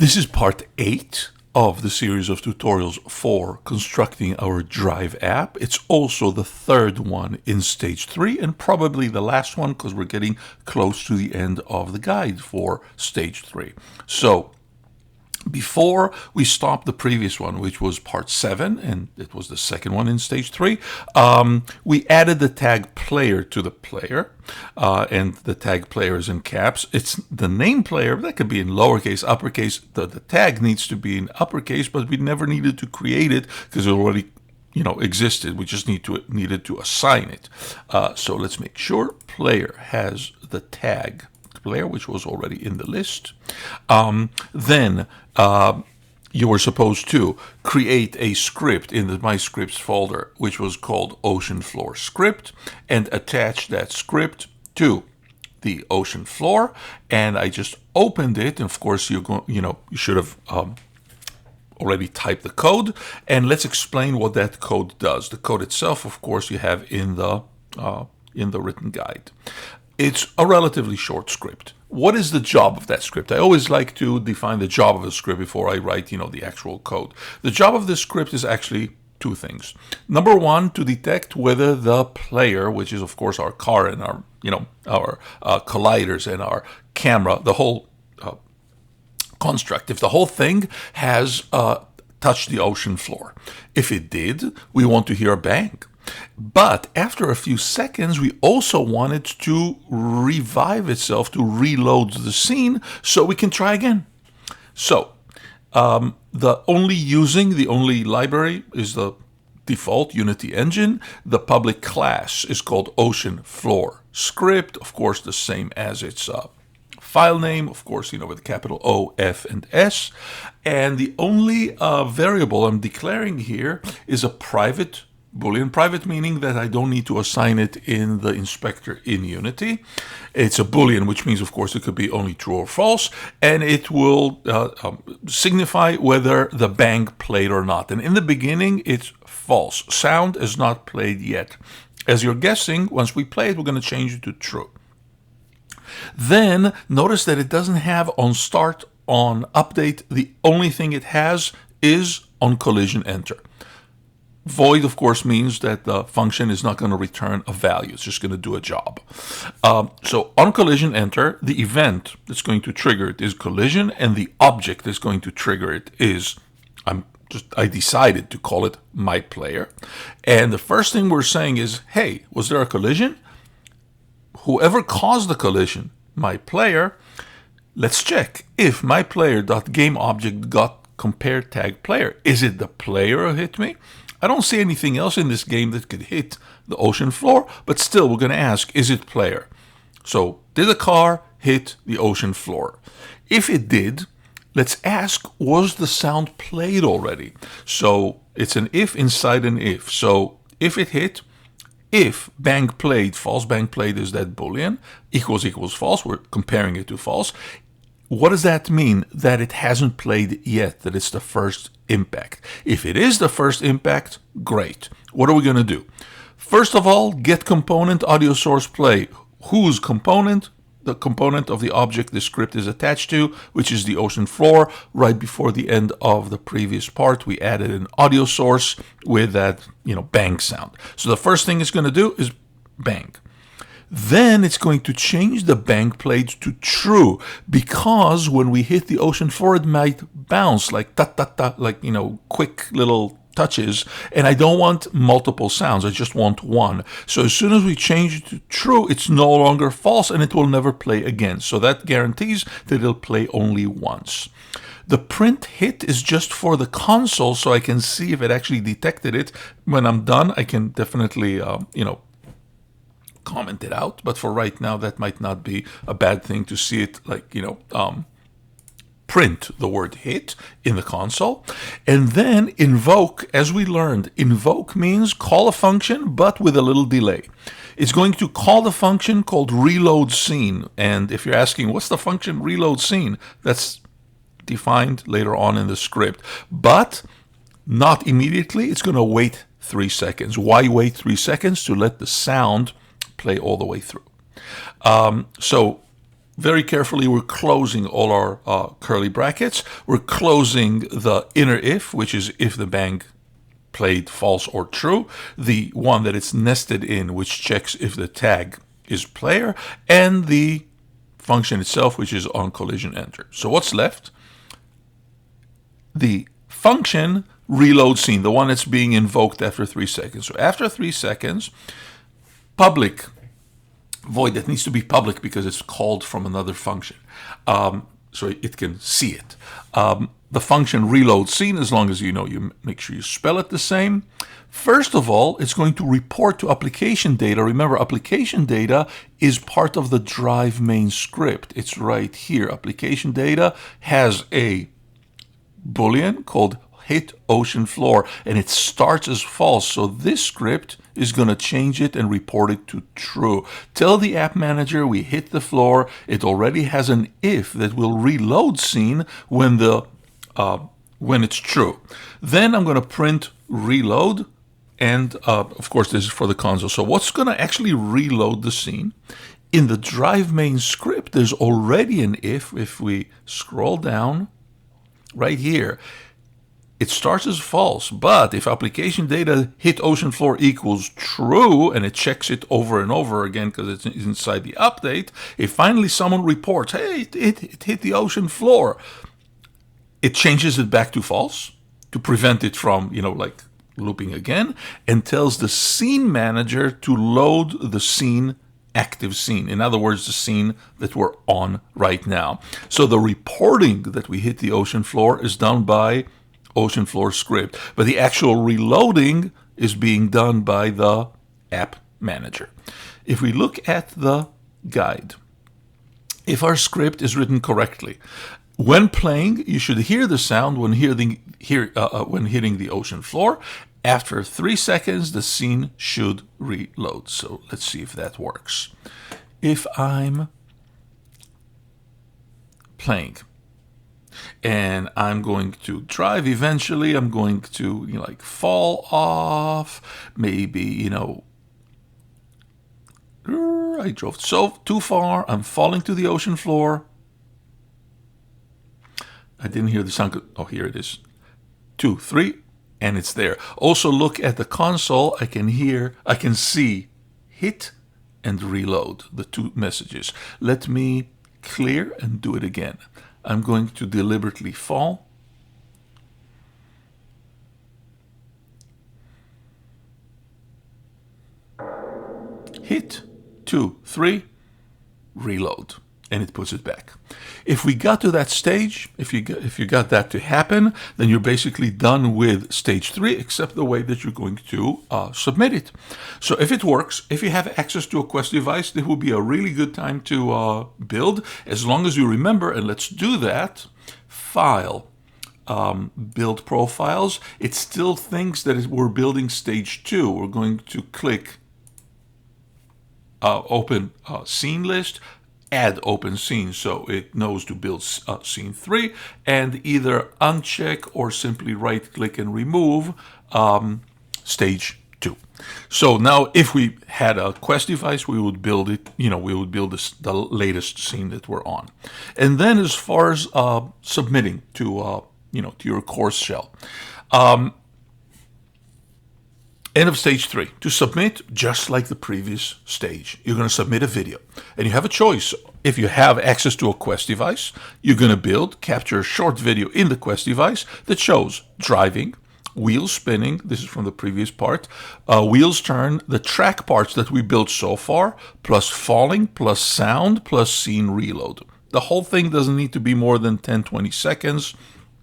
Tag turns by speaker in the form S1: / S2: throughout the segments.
S1: This is part 8 of the series of tutorials for constructing our Drive app. It's also the third one in stage 3 and probably the last one because we're getting close to the end of the guide for stage 3. So before we stopped the previous one, which was part 7, and it was the second one in stage 3, we added the tag player to the player, and the tag player is in caps. It's the name player, that could be in lowercase, uppercase. The tag needs to be in uppercase, but we never needed to create it because it already existed. We just needed to assign it. So let's make sure player has the tag player, which was already in the list. Then you were supposed to create a script in the My Scripts folder, which was called Ocean Floor Script, and attach that script to the ocean floor. And I just opened it, and of course you should have already typed the code. And let's explain what that code does. The code itself, of course, you have in the written guide. It's a relatively short script. What is the job of that script? I always like to define the job of a script before I write, the actual code. The job of this script is actually two things. Number one, to detect whether the player, which is of course our car and our colliders and our camera, the whole construct, if the whole thing has touched the ocean floor. If it did, we want to hear a bang. But after a few seconds, we also want it to revive itself, to reload the scene so we can try again. So the only library is the default Unity engine. The public class is called Ocean Floor Script, of course, the same as its file name, of course, with a capital O, F, and S. And the only variable I'm declaring here is a private Boolean. Private meaning that I don't need to assign it in the inspector in Unity. It's a Boolean, which means, of course, it could be only true or false, and it will signify whether the bang played or not. And in the beginning, it's false. Sound is not played yet. As you're guessing, once we play it, we're going to change it to true. Then notice that it doesn't have on start, on update. The only thing it has is on collision enter. Void, of course, means that the function is not going to return a value. It's just going to do a job. So on collision enter, the event that's going to trigger it is collision, and the object that's going to trigger it is, I decided to call it my player. And the first thing we're saying is, hey, was there a collision? Whoever caused the collision, my player, let's check if my player.gameObject got compare tag player. Is it the player who hit me? I don't see anything else in this game that could hit the ocean floor, but still we're going to ask, is it player? So did the car hit the ocean floor? If it did, let's ask, was the sound played already? So it's an if inside an if. So if it hit, if bang played, false bang played is that Boolean, equals false, we're comparing it to false. What does that mean? That it hasn't played yet, that it's the first impact. If it is the first impact, great. What are we going to do? First of all, get component audio source play. Whose component? The component of the object the script is attached to, which is the ocean floor. Right before the end of the previous part, we added an audio source with that, bang sound. So the first thing it's going to do is bang. Then it's going to change the bang played to true, because when we hit the ocean floor, it might bounce like ta-ta-ta, like, quick little touches, and I don't want multiple sounds, I just want one. So as soon as we change it to true, it's no longer false, and it will never play again. So that guarantees that it'll play only once. The print hit is just for the console, so I can see if it actually detected it. When I'm done, I can definitely, comment it out, but for right now that might not be a bad thing to see it, like print the word hit in the console. And then invoke, as we learned, invoke means call a function but with a little delay. It's going to call the function called reload scene, and if you're asking what's the function reload scene, that's defined later on in the script, but not immediately. It's going to wait 3 seconds. Why wait 3 seconds? To let the sound play all the way through. So very carefully, we're closing all our curly brackets. We're closing the inner if, which is if the bank played false or true, the one that it's nested in, which checks if the tag is player, and the function itself, which is on collision enter. So what's left? The function reload scene, the one that's being invoked after 3 seconds. So after 3 seconds, public void, that needs to be public because it's called from another function, so it can see it. The function reload scene, as long as you make sure you spell it the same. First of all, it's going to report to application data. Remember, application data is part of the drive main script. It's right here. Application data has a Boolean called hit ocean floor, and it starts as false. So this script is going to change it and report it to true. Tell the app manager we hit the floor. It already has an if that will reload scene when it's true. Then I'm going to print reload, and of course this is for the console. So what's going to actually reload the scene? In the drive main script, there's already an if. If we scroll down right here, it starts as false, but if application data hit ocean floor equals true, and it checks it over and over again because it's inside the update, if finally someone reports, hey, it hit the ocean floor, it changes it back to false to prevent it from, like looping again, and tells the scene manager to load the scene active scene. In other words, the scene that we're on right now. So the reporting that we hit the ocean floor is done by ocean floor script, but the actual reloading is being done by the app manager. If we look at the guide, if our script is written correctly, when playing, you should hear the sound when hitting the ocean floor. After 3 seconds, the scene should reload. So let's see if that works. If I'm playing and I'm going to drive eventually, I'm going to fall off, maybe I drove so too far, I'm falling to the ocean floor. I didn't hear the sound. Oh, here it is. 2, 3, and it's there. Also look at the console. I can see hit and reload, the two messages. Let me clear and do it again. I'm going to deliberately fall. Hit, 2, 3, reload, and it puts it back. If we got to that stage, if you got that to happen, then you're basically done with stage 3, except the way that you're going to submit it. So if it works, if you have access to a Quest device, this will be a really good time to build, as long as you remember, and let's do that, File, Build Profiles. It still thinks that we're building stage 2. We're going to click Open Scene List, add open scene, so it knows to build scene 3, and either uncheck or simply right click and remove stage 2. So now if we had a Quest device, we would build it, we would build the latest scene that we're on. And then as far as submitting to to your course shell, end of stage 3. To submit, just like the previous stage, you're going to submit a video. And you have a choice. If you have access to a Quest device, you're going to capture a short video in the Quest device that shows driving, wheels spinning, this is from the previous part, wheels turn, the track parts that we built so far, plus falling, plus sound, plus scene reload. The whole thing doesn't need to be more than 10-20 seconds,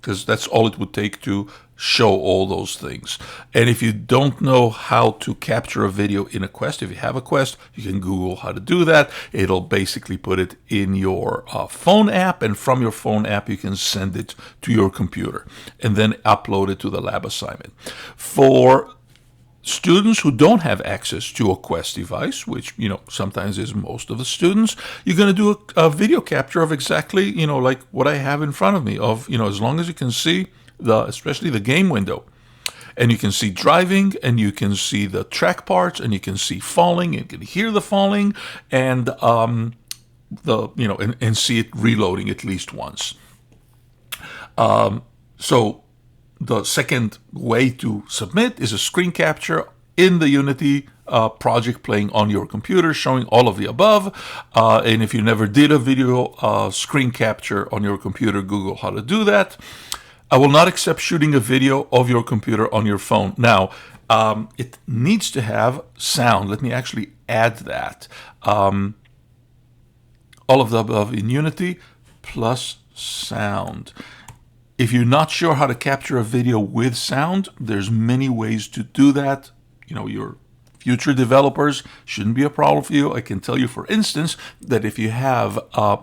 S1: because that's all it would take to show all those things. And if you don't know how to capture a video in a Quest, if you have a Quest, you can Google how to do that. It'll basically put it in your phone app, and from your phone app you can send it to your computer and then upload it to the lab assignment. For students who don't have access to a Quest device, which sometimes is most of the students, you're going to do a video capture of exactly like what I have in front of me, of as long as you can see especially the game window, and you can see driving, and you can see the track parts, and you can see falling, you can hear the falling, and and see it reloading at least once. So the second way to submit is a screen capture in the Unity project playing on your computer, showing all of the above. And if you never did a video screen capture on your computer, Google how to do that. I will not accept shooting a video of your computer on your phone. Now, it needs to have sound. Let me actually add that. All of the above in Unity plus sound. If you're not sure how to capture a video with sound, there's many ways to do that. Your future developers shouldn't be a problem for you. I can tell you, for instance, that if you have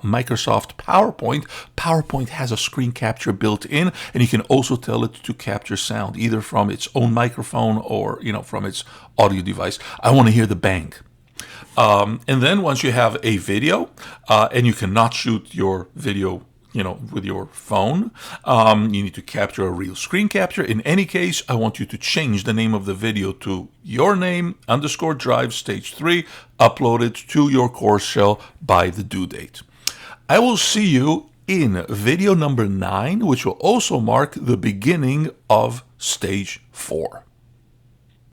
S1: Microsoft PowerPoint, PowerPoint has a screen capture built in, and you can also tell it to capture sound, either from its own microphone or from its audio device. I want to hear the bang. And then once you have a video, and you cannot shoot your video with your phone, you need to capture a real screen capture. In any case, I want you to change the name of the video to your name _drive stage 3, upload it to your course shell by the due date. I will see you in video number 9, which will also mark the beginning of stage 4.